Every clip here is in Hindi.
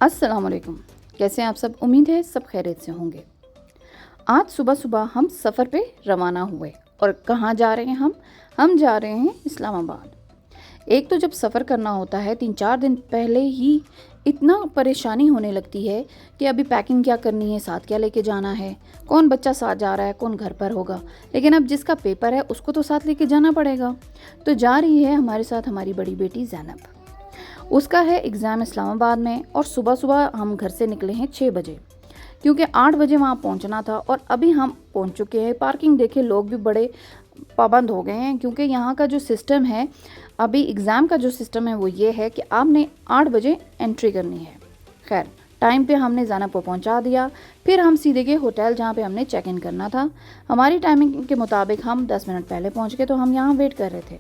अस्सलाम वालेकुम। कैसे हैं आप सब? उम्मीद है सब खैरियत से होंगे। आज सुबह सुबह हम सफ़र पे रवाना हुए और कहाँ जा रहे हैं हम जा रहे हैं इस्लामाबाद। एक तो जब सफ़र करना होता है 3-4 दिन पहले ही इतना परेशानी होने लगती है कि अभी पैकिंग क्या करनी है, साथ क्या लेके जाना है, कौन बच्चा साथ जा रहा है, कौन घर पर होगा। लेकिन अब जिसका पेपर है उसको तो साथ लेके जाना पड़ेगा। तो जा रही है हमारे साथ हमारी बड़ी बेटी ज़ैनब। उसका है एग्ज़ाम इस्लामाबाद में और सुबह सुबह हम घर से निकले हैं 6 बजे, क्योंकि 8 बजे वहाँ पहुँचना था और अभी हम पहुँच चुके हैं। पार्किंग देखे लोग भी बड़े पाबंद हो गए हैं, क्योंकि यहाँ का जो सिस्टम है, अभी एग्ज़ाम का जो सिस्टम है वो ये है कि आपने 8 बजे एंट्री करनी है। खैर, टाइम पे हमने ज़ैनब को पहुँचा दिया। फिर हम सीधे गए होटल जहाँ पे हमने चेक इन करना था। हमारी टाइमिंग के मुताबिक हम 10 मिनट पहले पहुँच गए, तो हम यहाँ वेट कर रहे थे।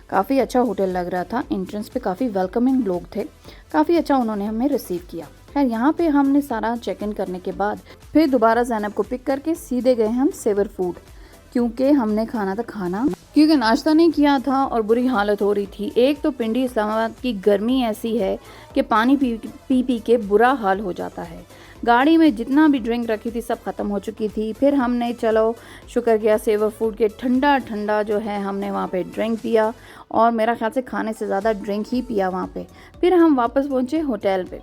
काफ़ी अच्छा होटल लग रहा था, एंट्रेंस पे काफ़ी वेलकमिंग लोग थे, काफ़ी अच्छा उन्होंने हमें रिसीव किया। खैर, यहाँ पे हमने सारा चेक इन करने के बाद फिर दोबारा ज़ैनब को पिक करके सीधे गए हम सेवर फूड, क्योंकि हमने खाना था खाना, क्योंकि नाश्ता नहीं किया था और बुरी हालत हो रही थी। एक तो पिंडी इस्लामाबाद की गर्मी ऐसी है कि पानी पी पी के बुरा हाल हो जाता है। गाड़ी में जितना भी ड्रिंक रखी थी सब ख़त्म हो चुकी थी। फिर हमने चलो शुक्र किया सेवर फूड के ठंडा ठंडा जो है हमने वहाँ पे ड्रिंक पिया, और मेरा ख्याल से खाने से ज़्यादा ड्रिंक ही पिया वहाँ पे। फिर हम वापस पहुँचे होटल पे।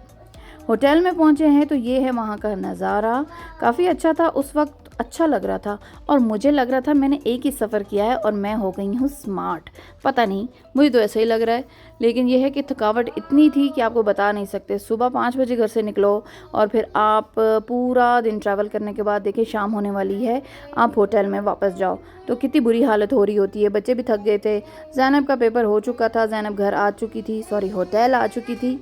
होटल में पहुँचे हैं तो ये है वहाँ का नज़ारा, काफ़ी अच्छा था उस वक्त, अच्छा लग रहा था और मुझे लग रहा था मैंने एक ही सफ़र किया है और मैं हो गई हूँ स्मार्ट। पता नहीं, मुझे तो ऐसा ही लग रहा है। लेकिन यह है कि थकावट इतनी थी कि आपको बता नहीं सकते। सुबह 5 बजे घर से निकलो और फिर आप पूरा दिन ट्रैवल करने के बाद देखिए शाम होने वाली है, आप होटल में वापस जाओ तो कितनी बुरी हालत हो रही होती है। बच्चे भी थक गए थे, ज़ैनब का पेपर हो चुका था, ज़ैनब घर आ चुकी थी, सॉरी होटल आ चुकी थी।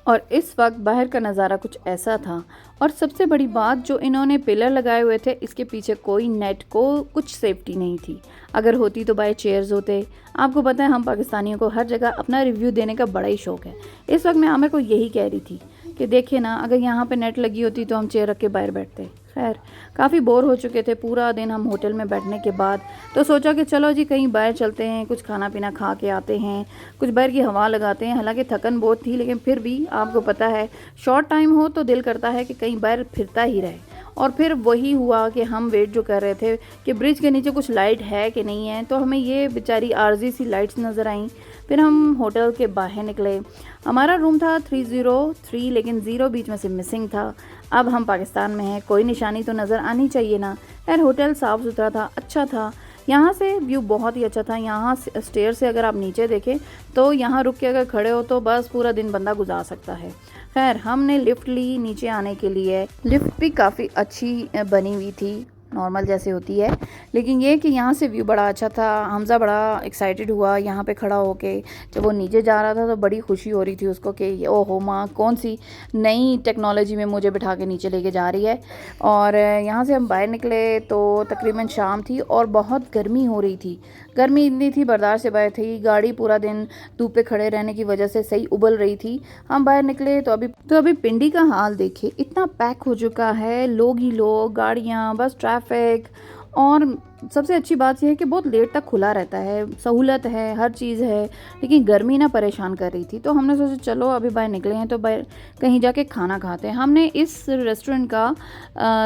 और इस वक्त बाहर का नज़ारा कुछ ऐसा था। और सबसे बड़ी बात, जो इन्होंने पिलर लगाए हुए थे इसके पीछे कोई नेट को कुछ सेफ्टी नहीं थी। अगर होती तो बाय चेयर्स होते। आपको पता है हम पाकिस्तानियों को हर जगह अपना रिव्यू देने का बड़ा ही शौक़ है। इस वक्त मैं आमिर को यही कह रही थी कि देखिए ना, अगर यहाँ पे नेट लगी होती तो हम चेयर रख के बाहर बैठते। खैर, काफ़ी बोर हो चुके थे पूरा दिन हम होटल में बैठने के बाद, तो सोचा कि चलो जी कहीं बाहर चलते हैं, कुछ खाना पीना खा के आते हैं, कुछ बाहर की हवा लगाते हैं। हालांकि थकन बहुत थी, लेकिन फिर भी आपको पता है शॉर्ट टाइम हो तो दिल करता है कि कहीं बाहर फिरता ही रहे। और फिर वही हुआ कि हम वेट जो कर रहे थे कि ब्रिज के नीचे कुछ लाइट है कि नहीं है, तो हमें ये बेचारी आर्जी सी लाइट्स नज़र आईं। फिर हम होटल के बाहर निकले। हमारा रूम था 303, लेकिन 0 बीच में से मिसिंग था। अब हम पाकिस्तान में हैं, कोई निशानी तो नज़र आनी चाहिए ना। यार होटल साफ़ सुथरा था, अच्छा था, यहाँ से व्यू बहुत ही अच्छा था। यहाँ स्टेयर से अगर आप नीचे देखें तो यहाँ रुक के अगर खड़े हो तो बस पूरा दिन बंदा गुजार सकता है। खैर, हमने लिफ्ट ली नीचे आने के लिए। लिफ्ट भी काफ़ी अच्छी बनी हुई थी, नॉर्मल जैसे होती है, लेकिन ये कि यहाँ से व्यू बड़ा अच्छा था। हमज़ा बड़ा एक्साइटेड हुआ यहाँ पे खड़ा होके। जब वो नीचे जा रहा था तो बड़ी खुशी हो रही थी उसको कि ओहो माँ, कौन सी नई टेक्नोलॉजी में मुझे बिठा के नीचे लेके जा रही है। और यहाँ से हम बाहर निकले तो तकरीबन शाम थी और बहुत गर्मी हो रही थी। गर्मी इतनी थी बर्दाश्त से बाहर थी। गाड़ी पूरा दिन धूप पे खड़े रहने की वजह से सही उबल रही थी। हम बाहर निकले तो अभी पिंडी का हाल देखिए, इतना पैक हो चुका है, लोग ही लोग, गाड़ियाँ, बस ट्रैफिक। और सबसे अच्छी बात यह है कि बहुत लेट तक खुला रहता है, सहूलत है, हर चीज़ है, लेकिन गर्मी ना परेशान कर रही थी। तो हमने सोचा चलो अभी बाहर निकले हैं तो बाहर कहीं जाके खाना खाते हैं। हमने इस रेस्टोरेंट का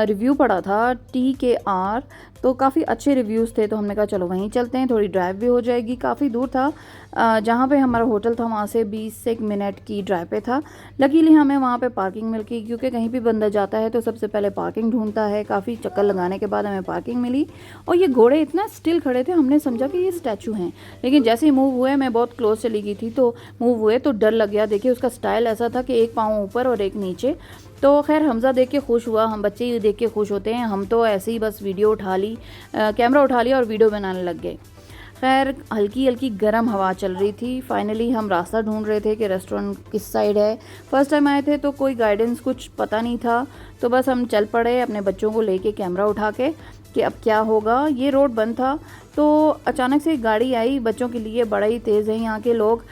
रिव्यू पढ़ा था TKR, तो काफ़ी अच्छे रिव्यूज़ थे, तो हमने कहा चलो वहीं चलते हैं, थोड़ी ड्राइव भी हो जाएगी। काफ़ी दूर था, जहाँ पे हमारा होटल था वहाँ से 20 से 1 मिनट की ड्राइव पे था। लकीली हमें वहाँ पे पार्किंग मिल गई, क्योंकि कहीं भी बंदा जाता है तो सबसे पहले पार्किंग ढूंढता है। काफ़ी चक्कर लगाने के बाद हमें पार्किंग मिली। और ये घोड़े इतना स्टिल खड़े थे, हमने समझा कि ये स्टैचू हैं, लेकिन जैसे ही मूव हुए, मैं बहुत क्लोज चली गई थी तो मूव हुए तो डर लग गया। देखिए उसका स्टाइल ऐसा था कि एक पाँव ऊपर और एक नीचे। तो खैर हमज़ा देख के खुश हुआ, हम बच्चे ही देख के खुश होते हैं। हम तो ऐसे ही बस वीडियो उठा ली, कैमरा उठा लिया और वीडियो बनाने लग गए। खैर, हल्की हल्की गर्म हवा चल रही थी। फाइनली हम रास्ता ढूंढ रहे थे कि रेस्टोरेंट किस साइड है। फर्स्ट टाइम आए थे तो कोई गाइडेंस कुछ पता नहीं था, तो बस हम चल पड़े अपने बच्चों को लेके कैमरा उठा के कि अब क्या होगा। ये रोड बंद था तो अचानक से एक गाड़ी आई, बच्चों के लिए बड़ा ही तेज़ है यहाँ के लोग,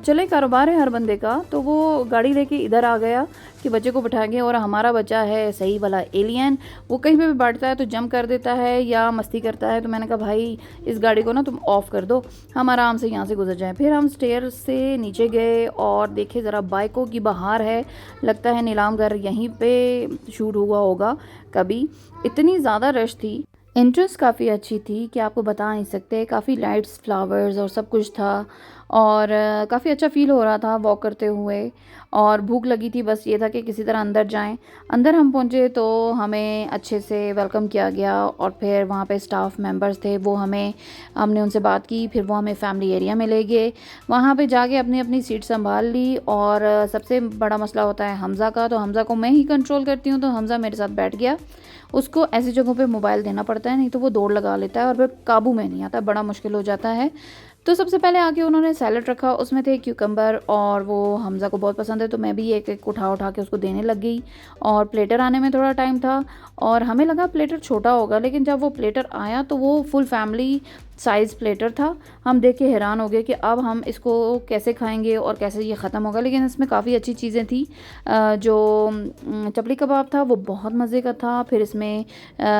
चले कारोबार है हर बंदे का, तो वो गाड़ी लेके इधर आ गया कि बच्चे को बिठाएंगे। और हमारा बच्चा है सही वाला एलियन, वो कहीं पे भी बैठता है तो जंप कर देता है या मस्ती करता है। तो मैंने कहा भाई इस गाड़ी को ना तुम ऑफ़ कर दो, हम आराम से यहाँ से गुजर जाएं। फिर हम स्टेयर से नीचे गए और देखे ज़रा बाइकों की बहार है, लगता है नीलामगर यहीं पे शूट हुआ होगा कभी। इतनी ज़्यादा रश थी, एंट्रेंस काफ़ी अच्छी थी कि आपको बता नहीं सकते, काफ़ी लाइट्स, फ्लावर्स और सब कुछ था और काफ़ी अच्छा फ़ील हो रहा था वॉक करते हुए। और भूख लगी थी, बस ये था कि किसी तरह अंदर जाएं। अंदर हम पहुंचे तो हमें अच्छे से वेलकम किया गया और फिर वहाँ पे स्टाफ मेंबर्स थे, वो हमने उनसे बात की, फिर वो हमें फैमिली एरिया में ले गए। वहाँ पे जाके अपनी अपनी सीट संभाल ली। और सबसे बड़ा मसला होता है हमज़ा का, तो हमज़ा को मैं ही कंट्रोल करती हूँ, तो हमज़ा मेरे साथ बैठ गया। उसको ऐसी जगहों पे मोबाइल देना पड़ता है, नहीं तो वो दौड़ लगा लेता है और फिर काबू में नहीं आता, बड़ा मुश्किल हो जाता है। तो सबसे पहले आके उन्होंने सैलड रखा, उसमें थे क्यूकम्बर और वो हमज़ा को बहुत पसंद है, तो मैं भी एक एक उठा के उसको देने लग गई। और प्लेटर आने में थोड़ा टाइम था और हमें लगा प्लेटर छोटा होगा, लेकिन जब वो प्लेटर आया तो वो फुल फैमिली साइज़ प्लेटर था। हम देख के हैरान हो गए कि अब हम इसको कैसे खाएंगे और कैसे ये ख़त्म होगा। लेकिन इसमें काफ़ी अच्छी चीज़ें थी, जो चपली कबाब था वो बहुत मज़े का था, फिर इसमें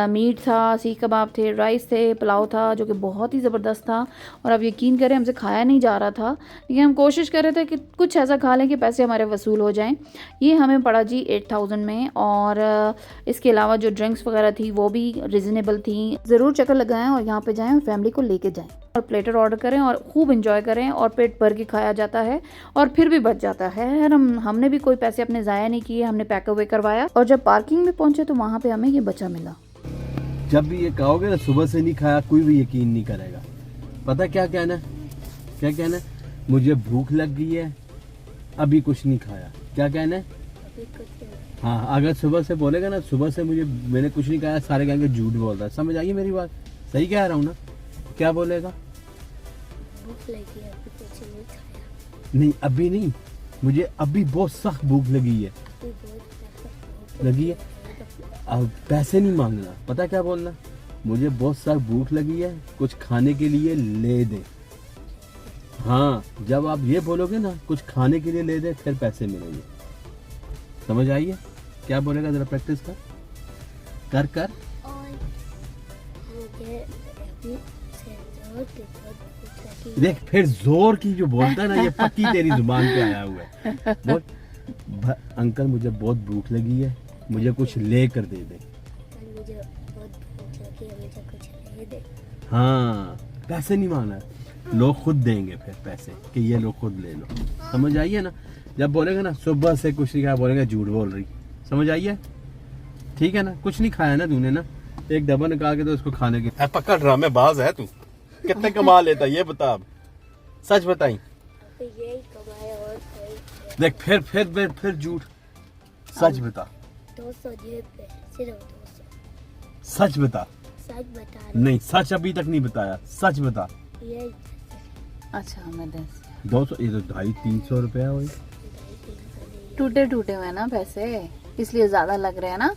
मीट था, सीख कबाब थे, राइस थे, पुलाव था जो कि बहुत ही ज़बरदस्त था। और अब यकीन करें हमसे खाया नहीं जा रहा था, लेकिन हम कोशिश कर रहे थे कि कुछ ऐसा खा लें कि पैसे हमारे वसूल हो जाएं। ये हमें पड़ा जी 8000 में। और इसके अलावा जो ड्रिंक्स वगैरह थी वो भी रिजनेबल थी। ज़रूर चक्कर लगाएं और यहाँ पे जाएं और फैमिली को लेके जाएं और प्लेटर ऑर्डर करें और खूब इंजॉय करें। और पेट भर के खाया जाता है और फिर भी बच जाता है। हमने भी कोई पैसे अपने ज़ाया नहीं किए, हमने पैक अवे करवाया और जब पार्किंग में पहुंचे तो वहाँ पे हमें ये बचा मिला। जब भी ये कहोगे ना सुबह से नहीं खाया, कोई भी यकीन नहीं करेगा। पता क्या कहना है? मुझे भूख लग गई है, अभी कुछ नहीं खाया। क्या कहना है? हाँ, अगर सुबह से बोलेगा ना सुबह से मैंने कुछ नहीं खाया, सारे कहेंगे झूठ बोल रहा है। समझ आइए मेरी बात, सही कह रहा हूँ ना? क्या बोलेगा? भूख लगी है, अभी कुछ नहीं खाया। नहीं अभी नहीं, मुझे अभी बहुत सख्त भूख लगी है। अब पैसे नहीं मांगना, पता क्या बोलना? मुझे बहुत सख्त भूख लगी है, कुछ खाने के लिए ले दे। हाँ, जब आप ये बोलोगे ना कुछ खाने के लिए ले दे, फिर पैसे मिलेंगे। समझ आइए? क्या बोलेगा जरा प्रैक्टिस कर कर। और मुझे अभी से जोर के बहुत भूख लगी है। देख फिर जोर की जो बोलता है ना, ये पक्की तेरी जुबान पे आया हुआ है। बोल अंकल मुझे बहुत भूख लगी है, मुझे कुछ ले कर दे दे। मुझे बहुत भूख लगी है, मुझे कुछ ले दे। हाँ, पैसे नहीं मांगना, लोग खुद देंगे फिर पैसे कि ये लोग खुद ले लो। समझ आइए ना? जब बोलेगा ना सुबह से कुछ नहीं खाया, बोलेगा झूठ बोल रही। समझ आइए? ठीक है ना? कुछ नहीं खाया ना तूने ना, एक डब्बा निकाल के तो उसको खाने के। पक्का ड्रामेबाज है तू। कितने कमा लेता ये बता, अब सच बताई। तो यही कमाया और कोई। देख फिर झूठ। सच बता। 200 जेब पे, सिर्फ 200। सच बता। सच बता रही। नहीं सच अभी तक नहीं बताया, सच बता। यही अच्छा मैं 10 200, ये तो 250-300 रुपया हुई। टूटे टूटे हुए ना पैसे, इसलिए ज़्यादा लग रहे हैं ना।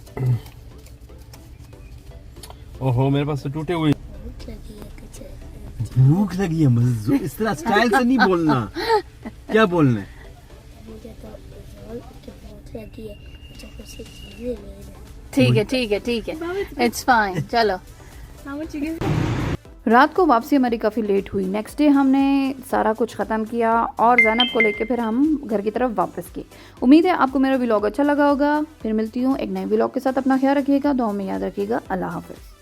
ओहो मेरे पास तो टूटे हुए। भूख लगी है, कुछ भूख लगी है, मज़े इस तरह स्टाइल से नहीं बोलना। क्या बोलना है? मुझे तो जोर की भूख लगी है, मुझे कुछ चीजें ले दे। ठीक है, इट्स फाइन, चलो। रात को वापसी हमारी काफ़ी लेट हुई। नेक्स्ट डे हमने सारा कुछ ख़त्म किया और ज़ैनब को लेके फिर हम घर की तरफ वापस किए। उम्मीद है आपको मेरा व्लॉग अच्छा लगा होगा। फिर मिलती हूँ एक नए व्लॉग के साथ। अपना ख्याल रखिएगा, दुआ में याद रखिएगा। अल्लाह हाफ़िज़।